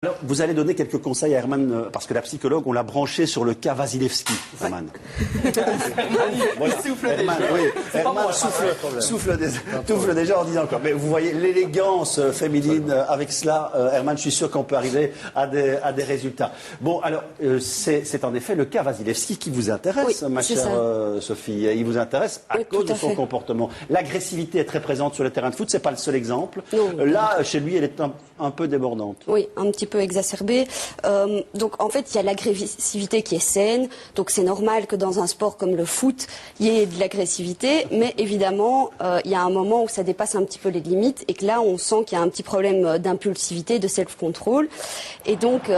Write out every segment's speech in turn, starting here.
Alors, vous allez donner quelques conseils à Herman, parce que la psychologue, on l'a branché sur le cas Vasilevski, Herman. Voilà. Herman, oui. Herman souffle déjà en disant quoi. Mais vous voyez l'élégance féminine avec cela, Herman, je suis sûr qu'on peut arriver à des résultats. Bon, alors, c'est en effet le cas Vasilevski qui vous intéresse, ma chère Sophie. Il vous intéresse à cause de son comportement. L'agressivité est très présente sur le terrain de foot, c'est pas le seul exemple. Non, là, chez lui, elle est un peu débordante. Oui, un petit peu exacerbée. Donc en fait, il y a l'agressivité qui est saine. Donc c'est normal que dans un sport comme le foot, il y ait de l'agressivité. Mais évidemment, il y a un moment où ça dépasse un petit peu les limites et que là, on sent qu'il y a un petit problème d'impulsivité, de self-control. Et donc,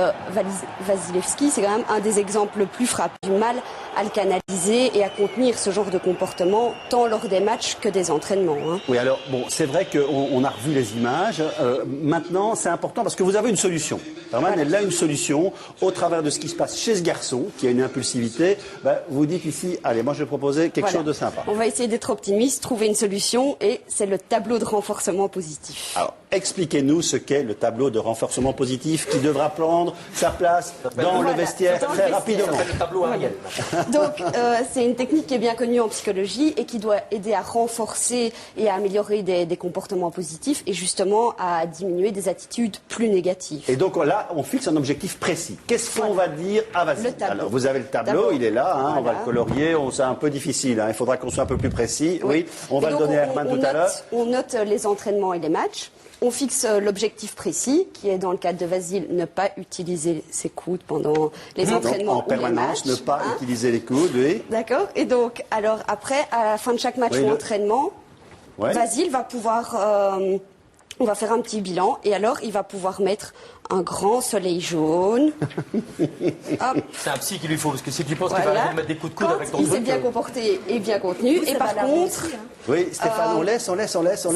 Vasilevski, c'est quand même un des exemples le plus frappants. Du mal à le canaliser et à contenir ce genre de comportement, tant lors des matchs que des entraînements. Hein. Oui, alors, bon, c'est vrai qu'on a revu les images. Maintenant, c'est important parce que vous avez une solution. Herman, elle a une solution au travers de ce qui se passe chez ce garçon, qui a une impulsivité. Ben, vous dites ici, allez, moi je vais proposer quelque chose de sympa. On va essayer d'être optimiste, trouver une solution, et c'est le tableau de renforcement positif. Alors, expliquez-nous ce qu'est le tableau de renforcement positif qui devra prendre sa place dans le vestiaire très rapidement. Le tableau Ariel. Donc, c'est une technique qui est bien connue en psychologie et qui doit aider à renforcer et à améliorer des comportements positifs et justement à diminuer des attitudes plus négatives. Et donc là, on fixe un objectif précis. Qu'est-ce qu'on va dire à Vasile? Alors, vous avez le tableau, il est là, hein, on va le colorier, c'est un peu difficile, hein, il faudra qu'on soit un peu plus précis. Oui, on va le donner à Herman tout à l'heure. On note les entraînements et les matchs. On fixe l'objectif précis, qui est dans le cadre de Vasile, ne pas utiliser ses coudes pendant les entraînements. Donc, en permanence, ne pas utiliser les coudes, oui. D'accord. Et donc, alors après, à la fin de chaque match ou entraînement, Vasile va pouvoir... on va faire un petit bilan et alors il va pouvoir mettre un grand soleil jaune. C'est un psy qu'il lui faut, parce que si tu penses qu'il va arrêter de mettre des coups de coude avec ton truc... Il s'est bien comporté et bien contenu. Et par contre... Oui, Stéphane, on laisse.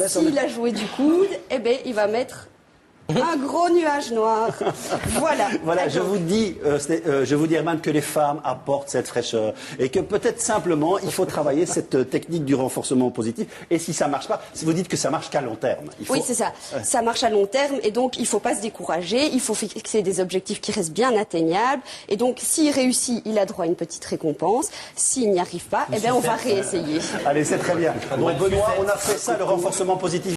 S'il a joué du coude, eh bien, il va mettre... un gros nuage noir. Voilà. Voilà, je vous dis, Herman, que les femmes apportent cette fraîcheur et que peut-être simplement il faut travailler cette technique du renforcement positif. Et si ça marche pas, si vous dites que ça marche qu'à long terme. Oui, c'est ça. Ça marche à long terme et donc il faut pas se décourager. Il faut fixer des objectifs qui restent bien atteignables. Et donc s'il réussit, il a droit à une petite récompense. S'il n'y arrive pas, eh bien on va réessayer. Allez, c'est très bien. Bon, Benoît, on a fait ça, le renforcement positif.